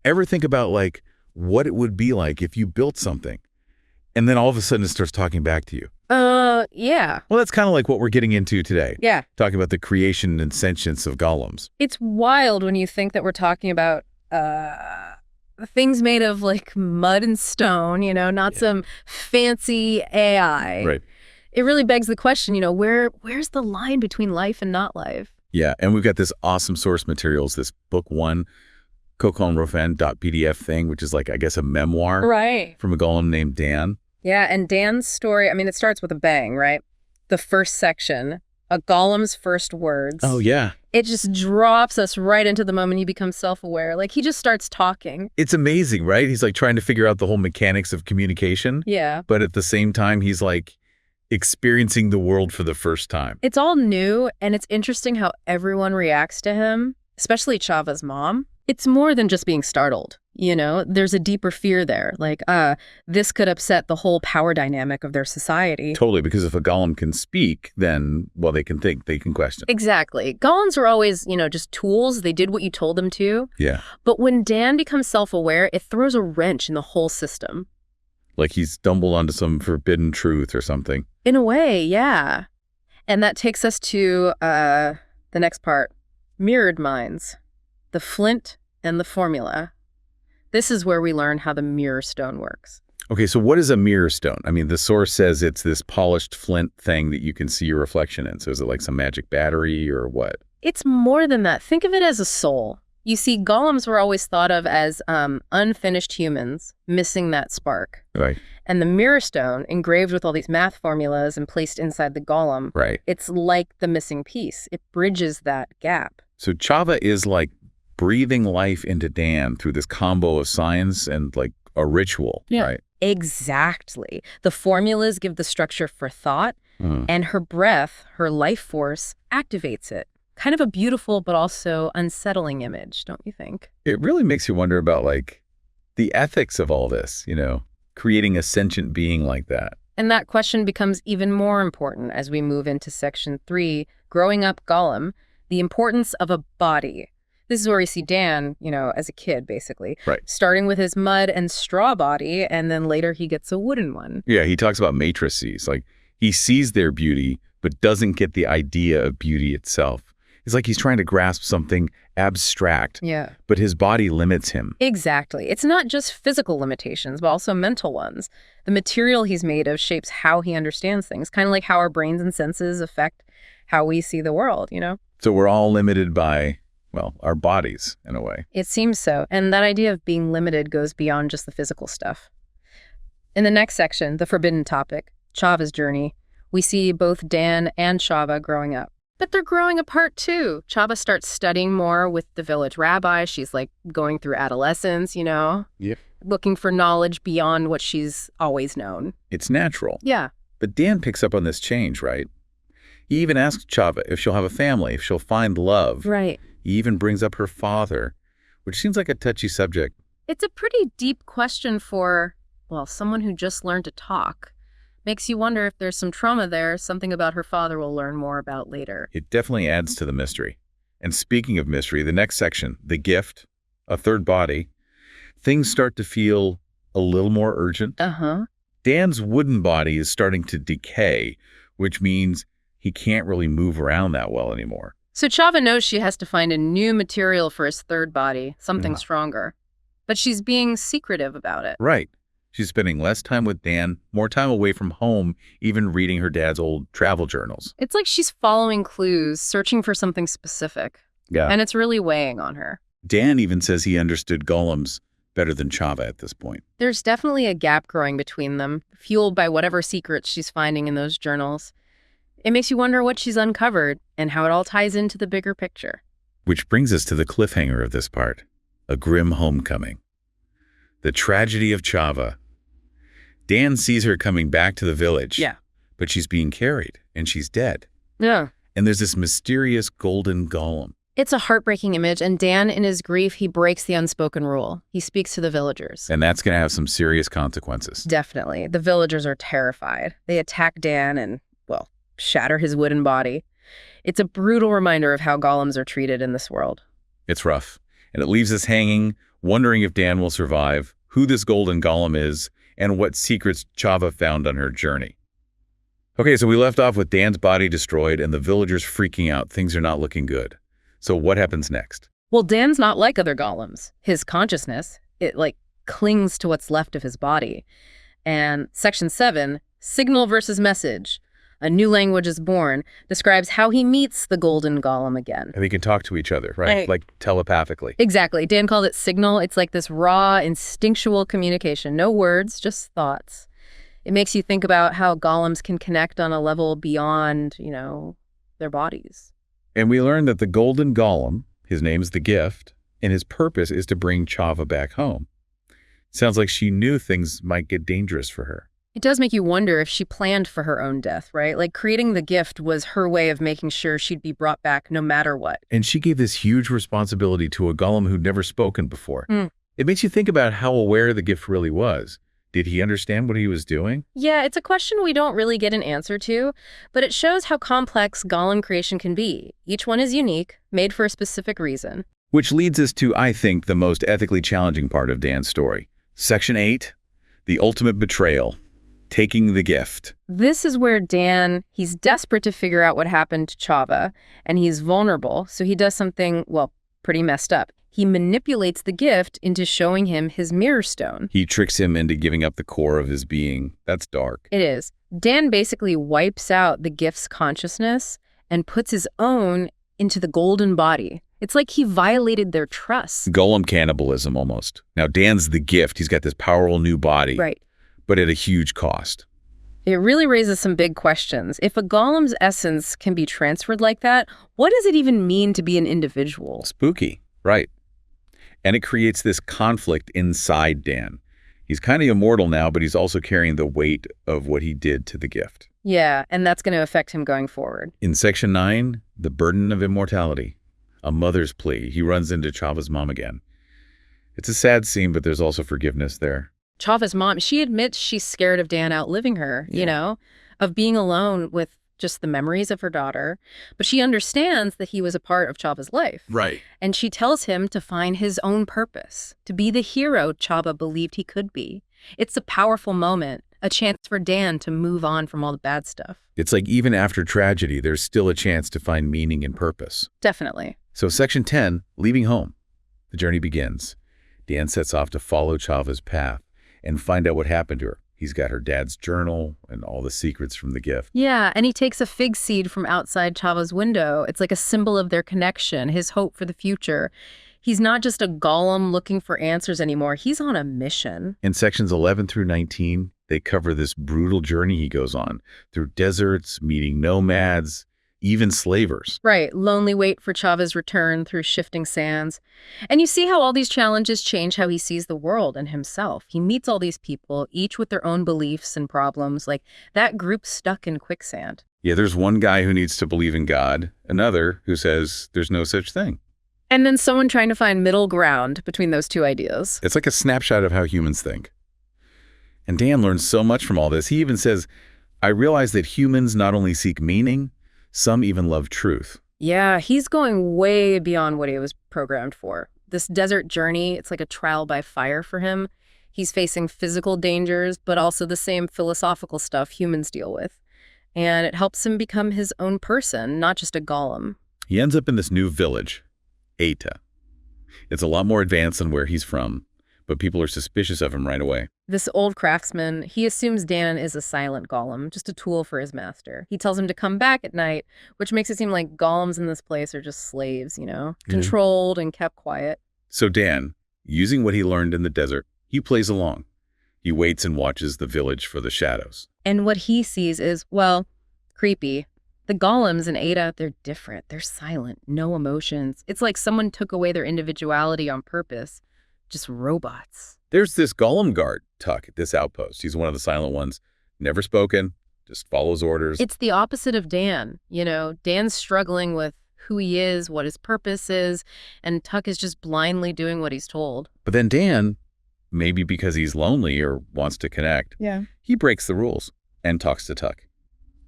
Ever think about, like, what it would be like if you built something and then all of a sudden it starts talking back to you? Yeah. Well, that's kind of like what we're getting into today. Yeah. Talking about the creation and sentience of golems. It's wild when you think that we're talking about things made of, like, mud and stone, not some fancy AI. Right. It really begs the question, where's the line between life and not life? Yeah, and we've got this awesome source materials, this book 1, coconrofen.pdf thing, which is like, I guess, a memoir from a golem named Dan. Yeah, and Dan's story, it starts with a bang, right? The first section, a golem's first words. Oh, yeah. It just drops us right into the moment he becomes self-aware. Like, he just starts talking. It's amazing, right? He's like trying to figure out the whole mechanics of communication. Yeah. But at the same time, he's like experiencing the world for the first time. It's all new, and it's interesting how everyone reacts to him, especially Chava's mom. It's more than just being startled, There's a deeper fear there. Like, this could upset the whole power dynamic of their society. Totally, because if a golem can speak, then, well, they can think, they can question. Exactly. Golems were always, just tools. They did what you told them to. Yeah. But when Dan becomes self-aware, it throws a wrench in the whole system. Like he's stumbled onto some forbidden truth or something. In a way, yeah. And that takes us to the next part, mirrored minds. The flint and the formula. This is where we learn how the mirror stone works. Okay, so what is a mirror stone? The source says it's this polished flint thing that you can see your reflection in. So is it like some magic battery or what? It's more than that. Think of it as a soul. You see, golems were always thought of as unfinished humans, missing that spark. Right. And the mirror stone, engraved with all these math formulas and placed inside the golem, right. It's like the missing piece. It bridges that gap. So Chava is like breathing life into Dan through this combo of science and like a ritual, right? Exactly. The formulas give the structure for thought, and her breath, her life force, activates it. Kind of a beautiful but also unsettling image, don't you think? It really makes you wonder about, like, the ethics of all this, creating a sentient being like that. And that question becomes even more important as we move into section 3, growing up golem, the importance of a body. This is where we see Dan, as a kid, basically. Right. Starting with his mud and straw body, and then later he gets a wooden one. Yeah, he talks about matrices. Like, he sees their beauty, but doesn't get the idea of beauty itself. It's like he's trying to grasp something abstract, but his body limits him. Exactly. It's not just physical limitations, but also mental ones. The material he's made of shapes how he understands things, kind of like how our brains and senses affect how we see the world, So we're all limited by, well, our bodies, in a way. It seems so. And that idea of being limited goes beyond just the physical stuff. In the next section, the forbidden topic, Chava's journey, we see both Dan and Chava growing up. But they're growing apart, too. Chava starts studying more with the village rabbi. She's, like, going through adolescence, Yep. Looking for knowledge beyond what she's always known. It's natural. Yeah. But Dan picks up on this change, right? He even asks Chava if she'll have a family, if she'll find love. Right. He even brings up her father, which seems like a touchy subject. It's a pretty deep question for, well, someone who just learned to talk. Makes you wonder if there's some trauma there, something about her father we'll learn more about later. It definitely adds to the mystery. And speaking of mystery, the next section, the gift, a third body, things start to feel a little more urgent. Dan's wooden body is starting to decay, which means he can't really move around that well anymore. So Chava knows she has to find a new material for his third body, something stronger. But she's being secretive about it. Right. She's spending less time with Dan, more time away from home, even reading her dad's old travel journals. It's like she's following clues, searching for something specific. Yeah. And it's really weighing on her. Dan even says he understood golems better than Chava at this point. There's definitely a gap growing between them, fueled by whatever secrets she's finding in those journals. It makes you wonder what she's uncovered and how it all ties into the bigger picture. Which brings us to the cliffhanger of this part, a grim homecoming. The tragedy of Chava. Dan sees her coming back to the village. Yeah. But she's being carried, and she's dead. Yeah. And there's this mysterious golden golem. It's a heartbreaking image, and Dan, in his grief, he breaks the unspoken rule. He speaks to the villagers. And that's going to have some serious consequences. Definitely. The villagers are terrified. They attack Dan and, well, shatter his wooden body. It's a brutal reminder of how golems are treated in this world. It's rough, and it leaves us hanging, wondering if Dan will survive, who this golden golem is, and what secrets Chava found on her journey. Okay, so we left off with Dan's body destroyed and the villagers freaking out. Things are not looking good. So what happens next? Well, Dan's not like other golems. His consciousness, it clings to what's left of his body. And Section 7, Signal versus Message, a new language is born, describes how he meets the golden golem again. And they can talk to each other, right? Like telepathically. Exactly. Dan called it signal. It's like this raw, instinctual communication. No words, just thoughts. It makes you think about how golems can connect on a level beyond, their bodies. And we learned that the golden golem, his name's the Gift, and his purpose is to bring Chava back home. Sounds like she knew things might get dangerous for her. It does make you wonder if she planned for her own death, right? Like creating the Gift was her way of making sure she'd be brought back no matter what. And she gave this huge responsibility to a golem who'd never spoken before. It makes you think about how aware the Gift really was. Did he understand what he was doing? Yeah, it's a question we don't really get an answer to, but it shows how complex golem creation can be. Each one is unique, made for a specific reason. Which leads us to, I think, the most ethically challenging part of Dan's story. Section 8, the ultimate betrayal, taking the Gift. This is where Dan, he's desperate to figure out what happened to Chava, and he's vulnerable, so he does something, pretty messed up. He manipulates the Gift into showing him his mirror stone. He tricks him into giving up the core of his being. That's dark. It is. Dan basically wipes out the Gift's consciousness and puts his own into the golden body. It's like he violated their trust. Golem cannibalism, almost. Now, Dan's the Gift. He's got this powerful new body. Right. But at a huge cost. It really raises some big questions. If a golem's essence can be transferred like that, what does it even mean to be an individual? Spooky. Right. And it creates this conflict inside Dan. He's kind of immortal now, but he's also carrying the weight of what he did to the Gift. Yeah, and that's going to affect him going forward. In Section 9, the burden of immortality. A mother's plea. He runs into Chava's mom again. It's a sad scene, but there's also forgiveness there. Chava's mom, she admits she's scared of Dan outliving her, of being alone with just the memories of her daughter. But she understands that he was a part of Chava's life. Right. And she tells him to find his own purpose, to be the hero Chava believed he could be. It's a powerful moment, a chance for Dan to move on from all the bad stuff. It's like even after tragedy, there's still a chance to find meaning and purpose. Definitely. So Section 10, leaving home. The journey begins. Dan sets off to follow Chava's path and find out what happened to her. He's got her dad's journal and all the secrets from the Gift. Yeah, and he takes a fig seed from outside Chava's window. It's like a symbol of their connection, his hope for the future. He's not just a golem looking for answers anymore. He's on a mission. In sections 11 through 19, they cover this brutal journey he goes on through deserts, meeting nomads, even slavers. Right, lonely wait for Chava's return through shifting sands. And you see how all these challenges change how he sees the world and himself. He meets all these people, each with their own beliefs and problems, like that group stuck in quicksand. Yeah, there's one guy who needs to believe in God, another who says there's no such thing. And then someone trying to find middle ground between those two ideas. It's like a snapshot of how humans think. And Dan learns so much from all this. He even says, I realize that humans not only seek meaning, some even love truth. Yeah, he's going way beyond what he was programmed for. This desert journey, it's like a trial by fire for him. He's facing physical dangers, but also the same philosophical stuff humans deal with. And it helps him become his own person, not just a golem. He ends up in this new village, Eta. It's a lot more advanced than where he's from, but people are suspicious of him right away. This old craftsman, he assumes Dan is a silent golem, just a tool for his master. He tells him to come back at night, which makes it seem like golems in this place are just slaves, controlled and kept quiet. So Dan, using what he learned in the desert, he plays along. He waits and watches the village for the shadows. And what he sees is, creepy. The golems in Eta, they're different. They're silent, no emotions. It's like someone took away their individuality on purpose. Just robots. There's this golem guard, Tuck, at this outpost. He's one of the silent ones. Never spoken, just follows orders. It's the opposite of Dan. Dan's struggling with who he is, what his purpose is, and Tuck is just blindly doing what he's told. But then Dan, maybe because he's lonely or wants to connect, he breaks the rules and talks to Tuck.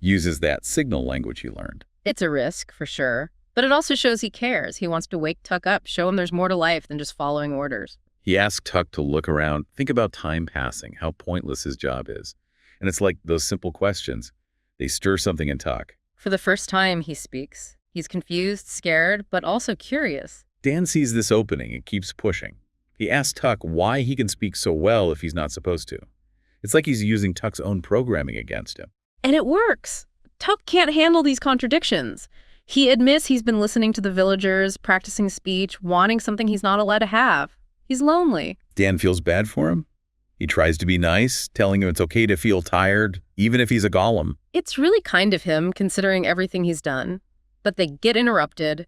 Uses that signal language he learned. It's a risk, for sure. But it also shows he cares. He wants to wake Tuck up, show him there's more to life than just following orders. He asks Tuck to look around, think about time passing, how pointless his job is. And it's like those simple questions. They stir something in Tuck. For the first time, he speaks. He's confused, scared, but also curious. Dan sees this opening and keeps pushing. He asks Tuck why he can speak so well if he's not supposed to. It's like he's using Tuck's own programming against him. And it works. Tuck can't handle these contradictions. He admits he's been listening to the villagers, practicing speech, wanting something he's not allowed to have. He's lonely. Dan feels bad for him. He tries to be nice, telling him it's okay to feel tired, even if he's a golem. It's really kind of him, considering everything he's done. But they get interrupted.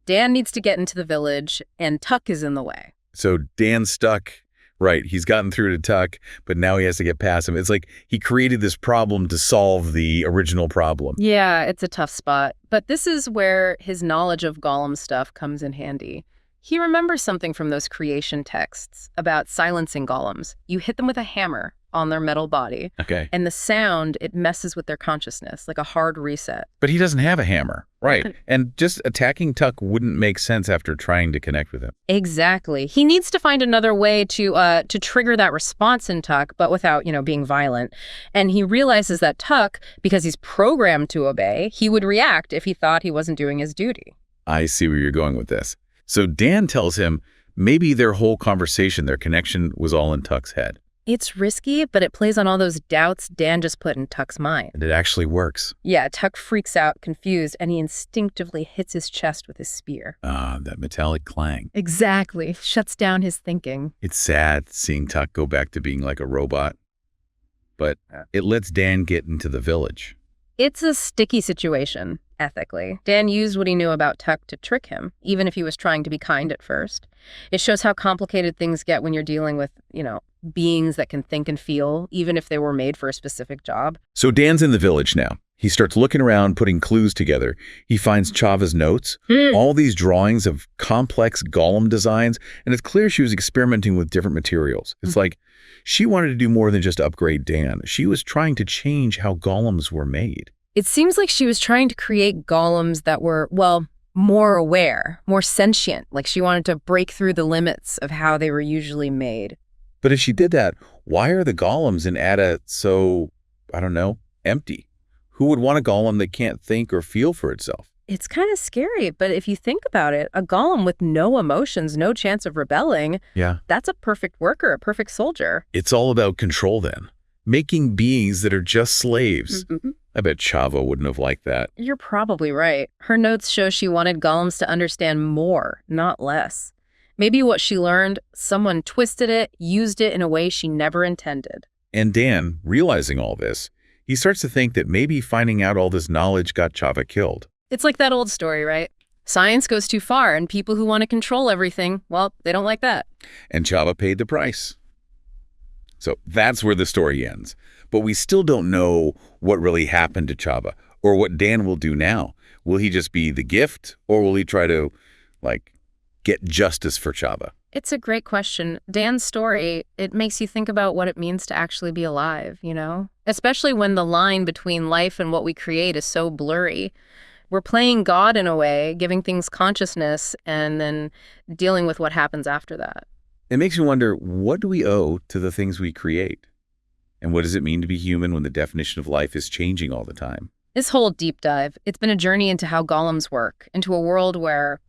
Dan needs to get into the village, and Tuck is in the way. So Dan's stuck. Right, he's gotten through to Tuck, but now he has to get past him. It's like he created this problem to solve the original problem. Yeah, it's a tough spot. But this is where his knowledge of golem stuff comes in handy. He remembers something from those creation texts about silencing golems. You hit them with a hammer on their metal body. Okay. And the sound, it messes with their consciousness, like a hard reset. But he doesn't have a hammer. Right. And just attacking Tuck wouldn't make sense after trying to connect with him. Exactly. He needs to find another way to trigger that response in Tuck, but without, being violent. And he realizes that Tuck, because he's programmed to obey, he would react if he thought he wasn't doing his duty. I see where you're going with this. So Dan tells him maybe their whole conversation, their connection was all in Tuck's head. It's risky, but it plays on all those doubts Dan just put in Tuck's mind. And it actually works. Yeah, Tuck freaks out, confused, and he instinctively hits his chest with his spear. Ah, that metallic clang. Exactly. Shuts down his thinking. It's sad seeing Tuck go back to being like a robot. But it lets Dan get into the village. It's a sticky situation, ethically. Dan used what he knew about Tuck to trick him, even if he was trying to be kind at first. It shows how complicated things get when you're dealing with, beings that can think and feel, even if they were made for a specific job. So Dan's in the village now. He starts looking around, putting clues together. He finds Chava's notes, all these drawings of complex golem designs, and it's clear she was experimenting with different materials. It's like she wanted to do more than just upgrade Dan. She was trying to change how golems were made. It seems like she was trying to create golems that were, more aware, more sentient, like she wanted to break through the limits of how they were usually made. But if she did that, why are the golems in Ada so, empty? Who would want a golem that can't think or feel for itself? It's kind of scary, but if you think about it, a golem with no emotions, no chance of rebelling, that's a perfect worker, a perfect soldier. It's all about control then, making beings that are just slaves. I bet Chava wouldn't have liked that. You're probably right. Her notes show she wanted golems to understand more, not less. Maybe what she learned, someone twisted it, used it in a way she never intended. And Dan, realizing all this, he starts to think that maybe finding out all this knowledge got Chava killed. It's like that old story, right? Science goes too far, and people who want to control everything, they don't like that. And Chava paid the price. So that's where the story ends. But we still don't know what really happened to Chava or what Dan will do now. Will he just be the gift, or will he try to, get justice for Chava? It's a great question. Dan's story, it makes you think about what it means to actually be alive, Especially when the line between life and what we create is so blurry. We're playing God in a way, giving things consciousness, and then dealing with what happens after that. It makes you wonder, what do we owe to the things we create? And what does it mean to be human when the definition of life is changing all the time? This whole deep dive, it's been a journey into how golems work, into a world where,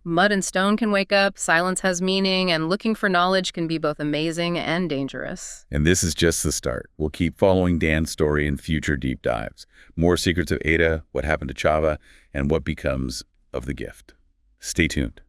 mud and stone can wake up, silence has meaning, and looking for knowledge can be both amazing and dangerous. And this is just the start. We'll keep following Dan's story in future deep dives. More secrets of Ada, what happened to Chava, and what becomes of the gift. Stay tuned.